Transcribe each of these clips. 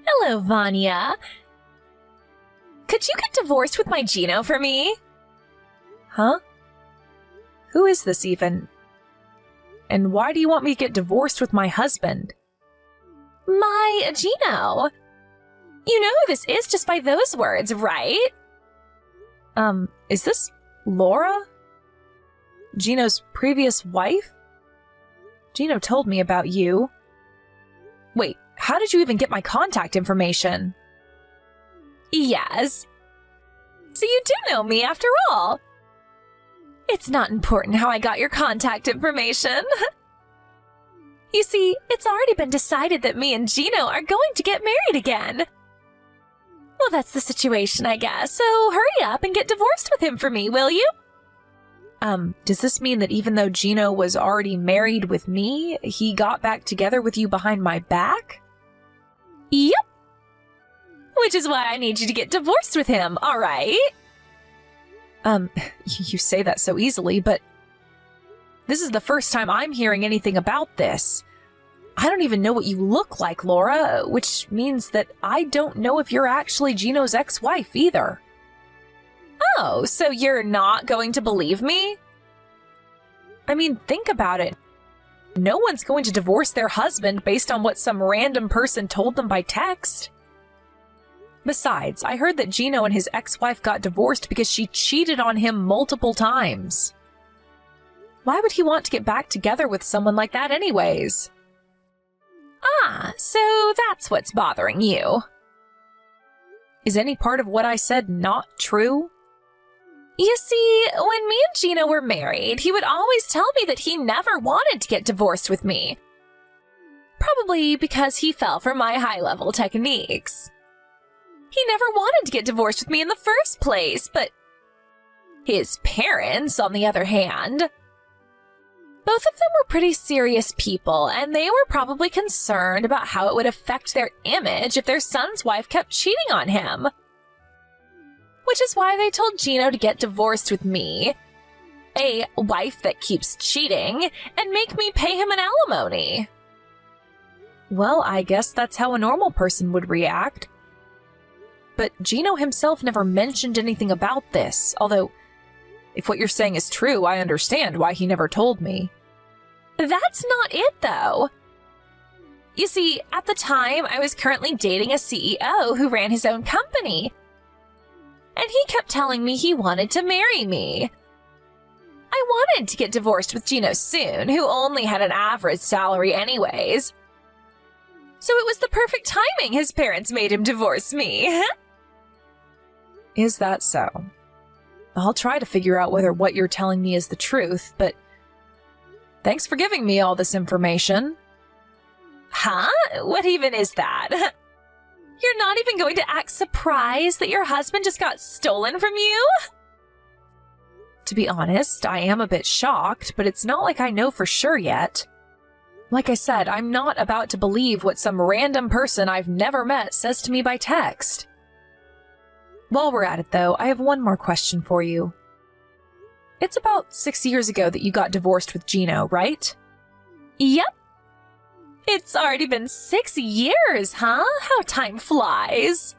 Hello, Vanya. Could you get divorced with my Gino for me? Huh? Who is this even? And why do you want me to get divorced with my husband? My Gino. You know who this is just by those words, right? Is this Laura? Gino's previous wife? Gino told me about you. Wait, how did you even get my contact information? Yes. So you do know me after all. It's not important how I got your contact information. You see, it's already been decided that me and Gino are going to get married again. Well, that's the situation, I guess, so hurry up and get divorced with him for me, will you? Does this mean that even though Gino was already married with me, he got back together with you behind my back? Yep. Which is why I need you to get divorced with him, all right? You say that so easily, but this is the first time I'm hearing anything about this. I don't even know what you look like, Laura, which means that I don't know if you're actually Gino's ex-wife either. Oh, so you're not going to believe me? I mean, think about it. No one's going to divorce their husband based on what some random person told them by text. Besides, I heard that Gino and his ex-wife got divorced because she cheated on him multiple times. Why would he want to get back together with someone like that anyways? Ah, so that's what's bothering you. Is any part of what I said not true? You see, when me and Gino were married, he would always tell me that he never wanted to get divorced with me. Probably because he fell for my high-level techniques. He never wanted to get divorced with me in the first place, but his parents, on the other hand, both of them were pretty serious people, and they were probably concerned about how it would affect their image if their son's wife kept cheating on him. Which is why they told Gino to get divorced with me, a wife that keeps cheating, and make me pay him an alimony. Well, I guess that's how a normal person would react. But Gino himself never mentioned anything about this, although, if what you're saying is true, I understand why he never told me. That's not it, though. You see, at the time, I was currently dating a CEO who ran his own company, and he kept telling me he wanted to marry me. I wanted to get divorced with Gino soon, who only had an average salary anyways. So it was the perfect timing his parents made him divorce me. Is that so? I'll try to figure out whether what you're telling me is the truth, but thanks for giving me all this information. Huh? What even is that? You're not even going to act surprised that your husband just got stolen from you? To be honest, I am a bit shocked, but it's not like I know for sure yet. Like I said, I'm not about to believe what some random person I've never met says to me by text. While we're at it, though, I have one more question for you. It's about 6 years ago that you got divorced with Gino, right? Yep. It's already been 6 years, huh? How time flies.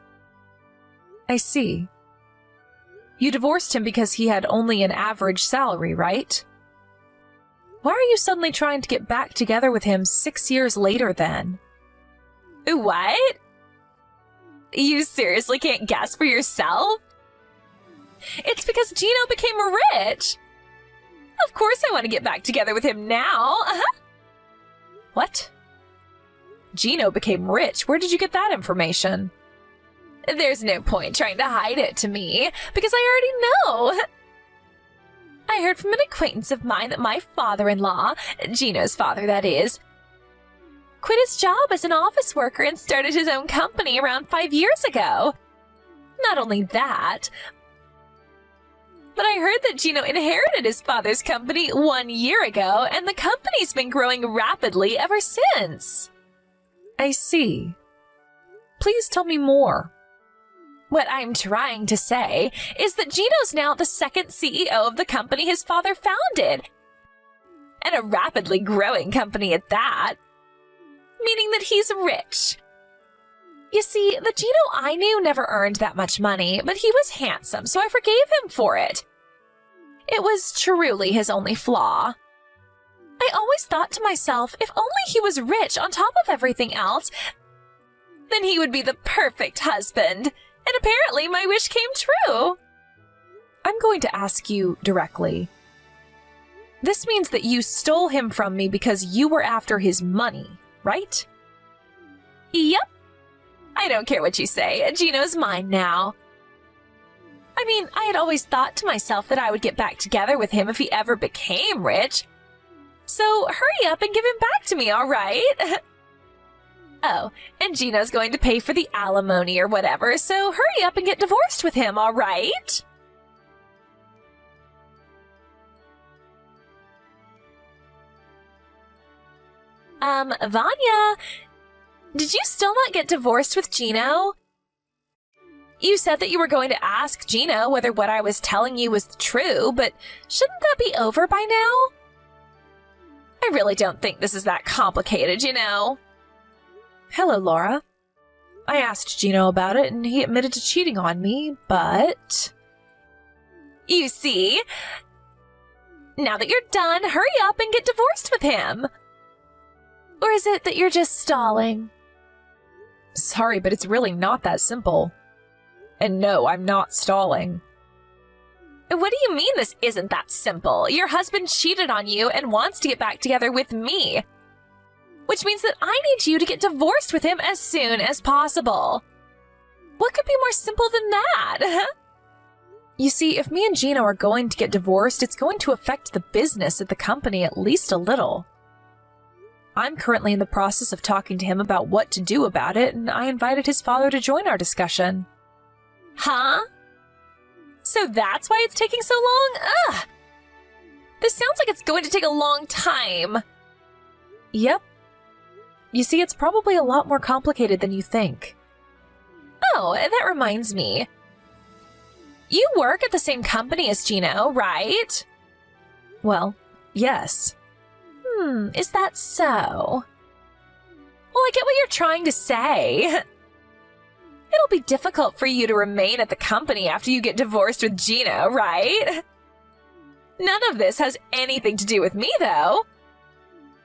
I see. You divorced him because he had only an average salary, right? Why are you suddenly trying to get back together with him 6 years later then? What? You seriously can't guess for yourself? It's because Gino became rich. Of course I want to get back together with him now. What? Gino became rich? Where did you get that information? There's no point trying to hide it to me, because I already know. I heard from an acquaintance of mine that my father-in-law, Gino's father that is, quit his job as an office worker and started his own company around 5 years ago. Not only that, but I heard that Gino inherited his father's company 1 year ago, and the company's been growing rapidly ever since. I see. Please tell me more. What I'm trying to say is that Gino's now the second CEO of the company his father founded, and a rapidly growing company at that, meaning that he's rich. You see, the Gino I knew never earned that much money, but he was handsome, so I forgave him for it. It was truly his only flaw. I always thought to myself, if only he was rich on top of everything else, then he would be the perfect husband. And apparently my wish came true. I'm going to ask you directly. This means that you stole him from me because you were after his money, right? Yep. I don't care what you say. Gino's mine now. I mean, I had always thought to myself that I would get back together with him if he ever became rich. So hurry up and give him back to me, all right? Oh, and Gino's going to pay for the alimony or whatever, so hurry up and get divorced with him, all right? Vanya, did you still not get divorced with Gino? You said that you were going to ask Gino whether what I was telling you was true, but shouldn't that be over by now? I really don't think this is that complicated, you know. Hello, Laura. I asked Gino about it, and he admitted to cheating on me, but... You see? Now that you're done, hurry up and get divorced with him. Or is it that you're just stalling? Sorry, but it's really not that simple. And no, I'm not stalling. What do you mean this isn't that simple? Your husband cheated on you and wants to get back together with me. Which means that I need you to get divorced with him as soon as possible. What could be more simple than that? You see, if me and Gino are going to get divorced, it's going to affect the business at the company at least a little. I'm currently in the process of talking to him about what to do about it, and I invited his father to join our discussion. Huh? So that's why it's taking so long? Ugh! This sounds like it's going to take a long time. Yep. You see, it's probably a lot more complicated than you think. Oh, that reminds me. You work at the same company as Gino, right? Well, yes. Is that so? Well, I get what you're trying to say. It'll be difficult for you to remain at the company after you get divorced with Gino, right? None of this has anything to do with me, though.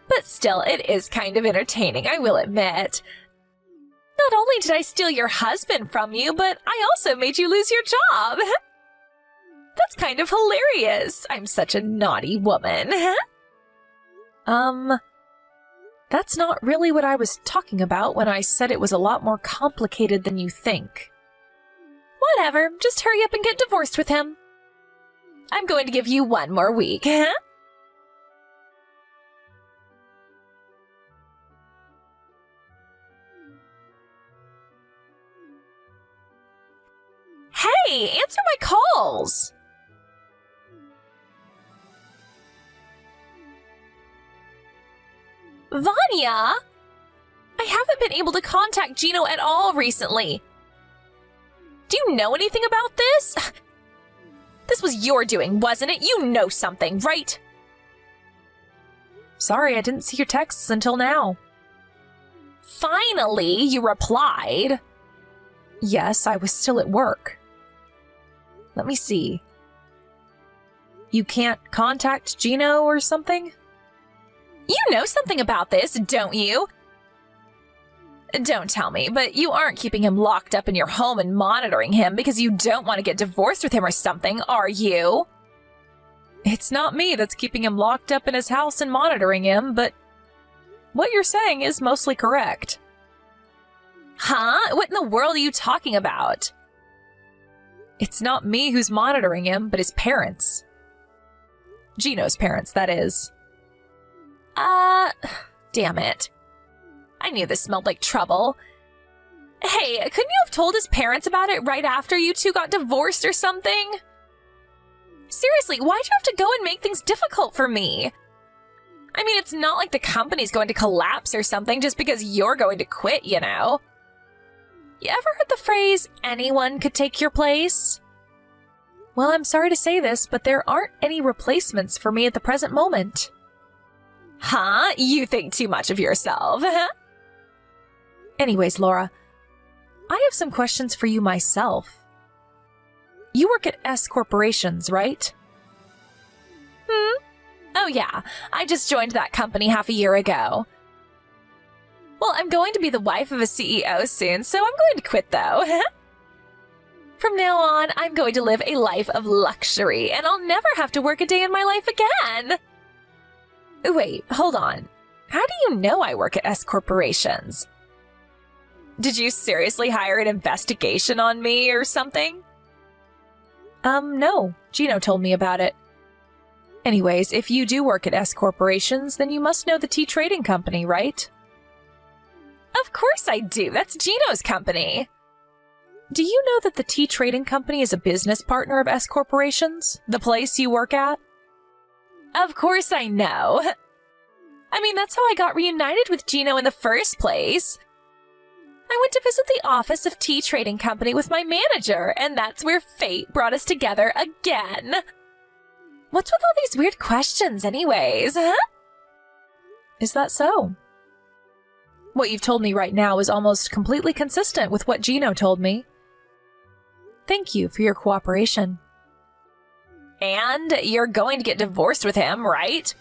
But still, it is kind of entertaining, I will admit. Not only did I steal your husband from you, but I also made you lose your job. That's kind of hilarious. I'm such a naughty woman. That's not really what I was talking about when I said it was a lot more complicated than you think. Whatever, just hurry up and get divorced with him. I'm going to give you one more week, huh? Hey, answer my calls! Vanya! I haven't been able to contact Gino at all recently. Do you know anything about this? This was your doing, wasn't it? You know something, right? Sorry, I didn't see your texts until now. Finally, you replied. Yes, I was still at work. Let me see. You can't contact Gino or something? You know something about this, don't you? Don't tell me, but you aren't keeping him locked up in your home and monitoring him because you don't want to get divorced with him or something, are you? It's not me that's keeping him locked up in his house and monitoring him, but what you're saying is mostly correct. Huh? What in the world are you talking about? It's not me who's monitoring him, but his parents. Gino's parents, that is. Damn it. I knew this smelled like trouble. Hey, couldn't you have told his parents about it right after you two got divorced or something? Seriously, why'd you have to go and make things difficult for me? I mean, it's not like the company's going to collapse or something just because you're going to quit, you know? You ever heard the phrase, anyone could take your place? Well, I'm sorry to say this, but there aren't any replacements for me at the present moment. Huh? You think too much of yourself. Anyways, Laura, I have some questions for you myself. You work at S Corporations, right? Oh yeah, I just joined that company half a year ago. Well, I'm going to be the wife of a CEO soon, so I'm going to quit though. From now on, I'm going to live a life of luxury, and I'll never have to work a day in my life again. Wait, hold on. How do you know I work at S Corporations? Did you seriously hire an investigation on me or something? No. Gino told me about it. Anyways, if you do work at S Corporations, then you must know the tea trading company, right? Of course I do. That's Gino's company. Do you know that the tea trading company is a business partner of S Corporations, the place you work at? Of course I know. I mean, that's how I got reunited with Gino in the first place. I went to visit the office of tea trading company with my manager, and that's where fate brought us together again. What's with all these weird questions anyways, huh? Is that so? What you've told me right now is almost completely consistent with what Gino told me. Thank you for your cooperation. And you're going to get divorced with him, right?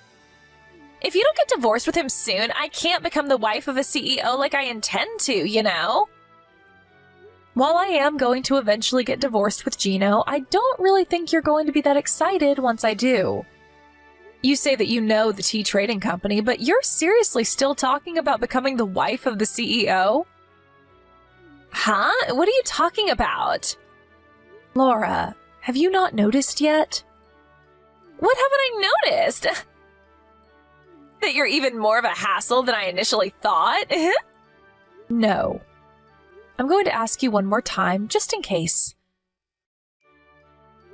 If you don't get divorced with him soon, I can't become the wife of a CEO like I intend to, you know? While I am going to eventually get divorced with Gino, I don't really think you're going to be that excited once I do. You say that you know the tea trading company, but you're seriously still talking about becoming the wife of the CEO? Huh? What are you talking about? Laura, have you not noticed yet? What haven't I noticed? That you're even more of a hassle than I initially thought? No. I'm going to ask you one more time, just in case.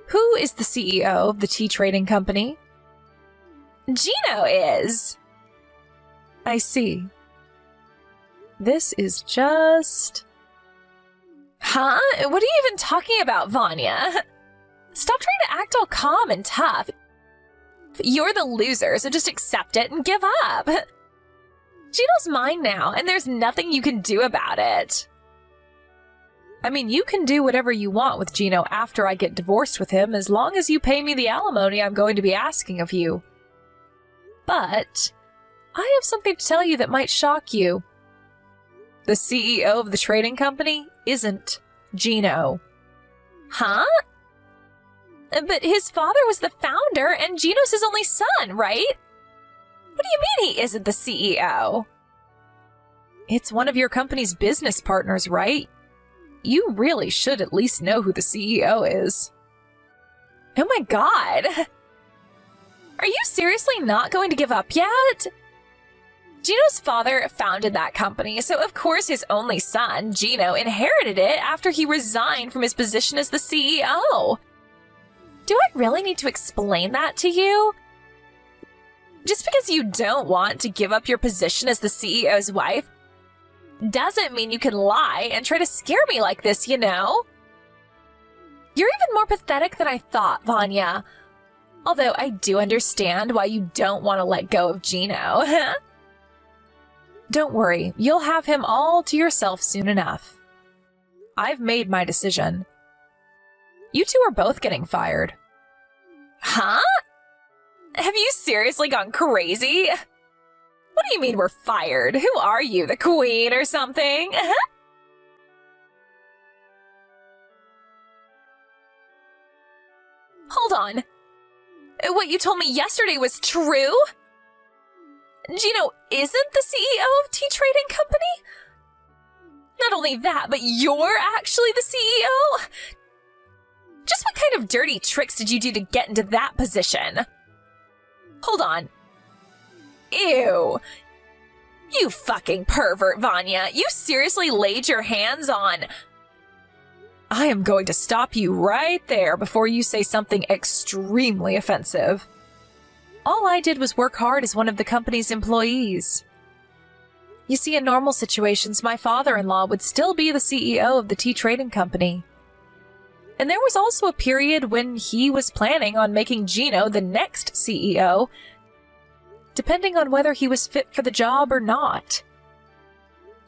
Who is the CEO of the tea trading company? Gino is. I see. This is just... Huh? What are you even talking about, Vanya? Stop trying to act all calm and tough. You're the loser, so just accept it and give up. Gino's mine now, and there's nothing you can do about it. I mean, you can do whatever you want with Gino after I get divorced with him, as long as you pay me the alimony I'm going to be asking of you. But I have something to tell you that might shock you. The CEO of the trading company isn't Gino. Huh? But his father was the founder, and Gino's his only son, right? What do you mean he isn't the CEO? It's one of your company's business partners, right? You really should at least know who the CEO is. Oh my god! Are you seriously not going to give up yet? Gino's father founded that company, so of course his only son, Gino, inherited it after he resigned from his position as the CEO. Do I really need to explain that to you? Just because you don't want to give up your position as the CEO's wife doesn't mean you can lie and try to scare me like this, you know? You're even more pathetic than I thought, Vanya. Although I do understand why you don't want to let go of Gino. Don't worry, you'll have him all to yourself soon enough. I've made my decision. You two are both getting fired. Huh? Have you seriously gone crazy? What do you mean we're fired? Who are you, the queen or something? Hold on. What you told me yesterday was true? Gino isn't the CEO of Tea Trading Company? Not only that, but you're actually the CEO? Just what kind of dirty tricks did you do to get into that position? Hold on. Ew. You fucking pervert, Vanya. You seriously laid your hands on... I am going to stop you right there before you say something extremely offensive. All I did was work hard as one of the company's employees. You see, in normal situations, my father-in-law would still be the CEO of the tea trading company. And there was also a period when he was planning on making Gino the next CEO, depending on whether he was fit for the job or not.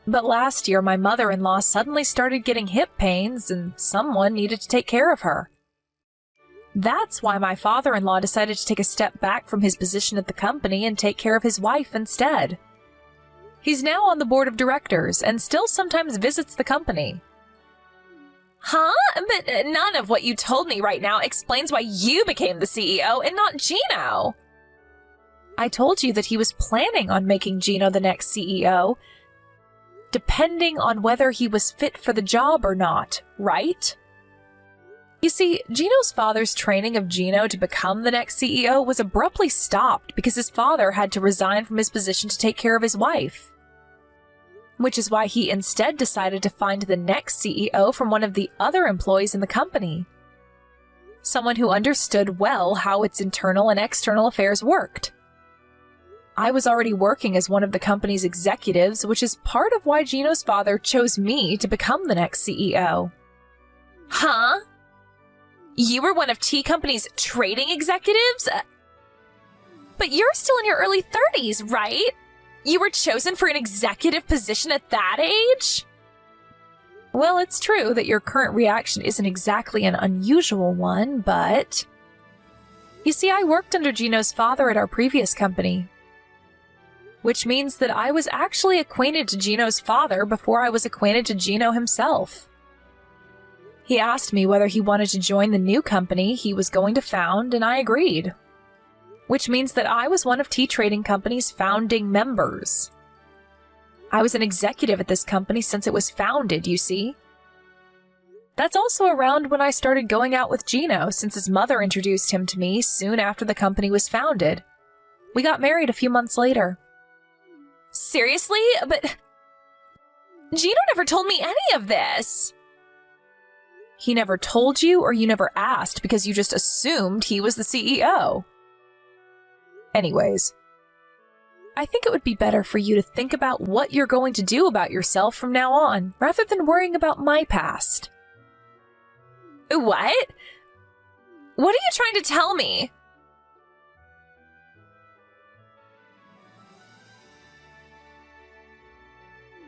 But last year, my mother-in-law suddenly started getting hip pains and someone needed to take care of her. That's why my father-in-law decided to take a step back from his position at the company and take care of his wife instead. He's now on the board of directors and still sometimes visits the company. Huh? But none of what you told me right now explains why you became the CEO and not Gino. I told you that he was planning on making Gino the next CEO, depending on whether he was fit for the job or not, right? You see, Gino's father's training of Gino to become the next CEO was abruptly stopped because his father had to resign from his position to take care of his wife. Which is why he instead decided to find the next CEO from one of the other employees in the company. Someone who understood well how its internal and external affairs worked. I was already working as one of the company's executives, which is part of why Gino's father chose me to become the next CEO. Huh? You were one of T Company's trading executives? But you're still in your early 30s, right? You were chosen for an executive position at that age? Well, it's true that your current reaction isn't exactly an unusual one, but... You see, I worked under Gino's father at our previous company. Which means that I was actually acquainted to Gino's father before I was acquainted to Gino himself. He asked me whether he wanted to join the new company he was going to found, and I agreed. Which means that I was one of T Trading Company's founding members. I was an executive at this company since it was founded, you see. That's also around when I started going out with Gino, since his mother introduced him to me soon after the company was founded. We got married a few months later. Seriously? But Gino never told me any of this. He never told you, or you never asked because you just assumed he was the CEO. Anyways, I think it would be better for you to think about what you're going to do about yourself from now on, rather than worrying about my past. What? What are you trying to tell me?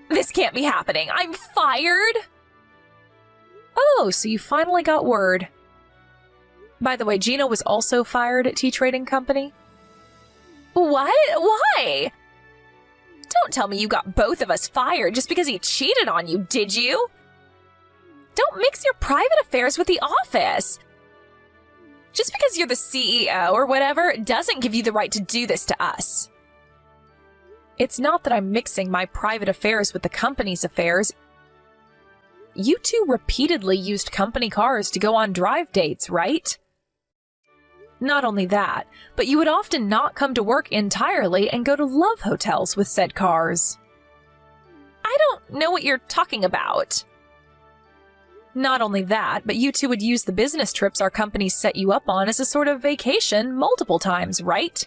This can't be happening. I'm fired? Oh, so you finally got word. By the way, Gino was also fired at T Trading Company. What? Why? Don't tell me you got both of us fired just because he cheated on you, did you? Don't mix your private affairs with the office. Just because you're the CEO or whatever doesn't give you the right to do this to us. It's not that I'm mixing my private affairs with the company's affairs. You two repeatedly used company cars to go on drive dates, right? Not only that, but you would often not come to work entirely and go to love hotels with said cars. I don't know what you're talking about. Not only that, but you two would use the business trips our company set you up on as a sort of vacation multiple times, right?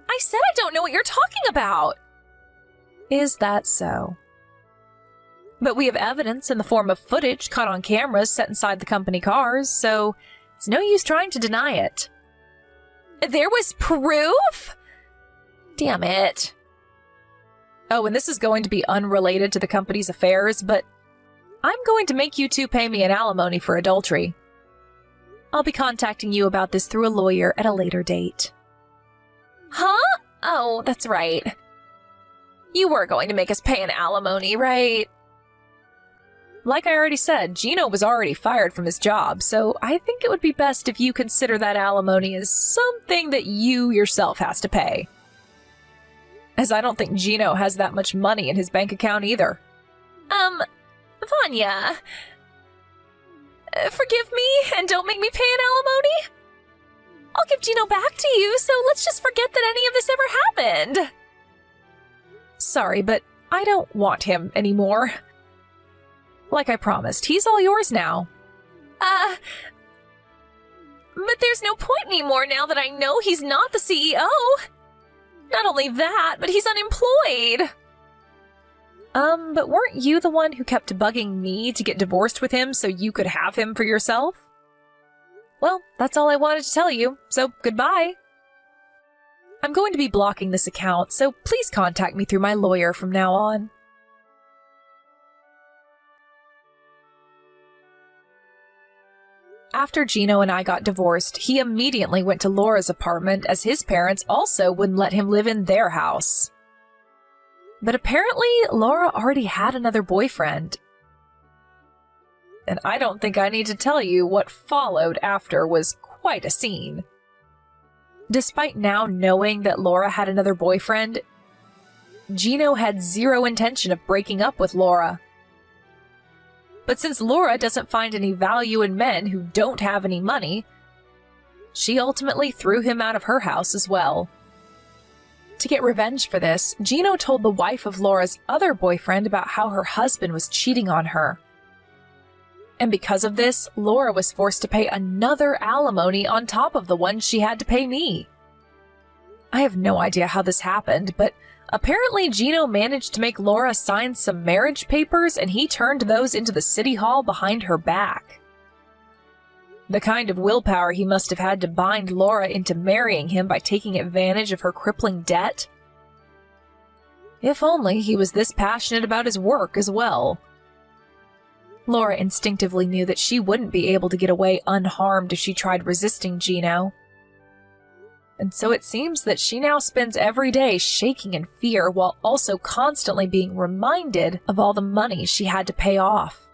I said I don't know what you're talking about. Is that so? But we have evidence in the form of footage caught on cameras set inside the company cars, so it's no use trying to deny it. There was proof? Damn it. Oh, and this is going to be unrelated to the company's affairs, but I'm going to make you two pay me an alimony for adultery. I'll be contacting you about this through a lawyer at a later date. Huh? Oh, that's right. You were going to make us pay an alimony, right? Like I already said, Gino was already fired from his job, so I think it would be best if you consider that alimony as something that you yourself has to pay. As I don't think Gino has that much money in his bank account either. Vanya, forgive me and don't make me pay an alimony. I'll give Gino back to you, so let's just forget that any of this ever happened. Sorry, but I don't want him anymore. Like I promised, he's all yours now. But there's no point anymore now that I know he's not the CEO. Not only that, but he's unemployed. But weren't you the one who kept bugging me to get divorced with him so you could have him for yourself? Well, that's all I wanted to tell you, so goodbye. I'm going to be blocking this account, so please contact me through my lawyer from now on. after Gino and I got divorced, he immediately went to Laura's apartment as his parents also wouldn't let him live in their house. But apparently, Laura already had another boyfriend. And I don't think I need to tell you what followed after was quite a scene. Despite now knowing that Laura had another boyfriend, Gino had zero intention of breaking up with Laura. But since Laura doesn't find any value in men who don't have any money, she ultimately threw him out of her house as well. To get revenge for this, Gino told the wife of Laura's other boyfriend about how her husband was cheating on her. And because of this, Laura was forced to pay another alimony on top of the one she had to pay me. I have no idea how this happened, but apparently Gino managed to make Laura sign some marriage papers, and he turned those into the city hall behind her back. The kind of willpower he must have had to bind Laura into marrying him by taking advantage of her crippling debt. If only he was this passionate about his work as well. Laura instinctively knew that she wouldn't be able to get away unharmed if she tried resisting Gino. And so it seems that she now spends every day shaking in fear while also constantly being reminded of all the money she had to pay off.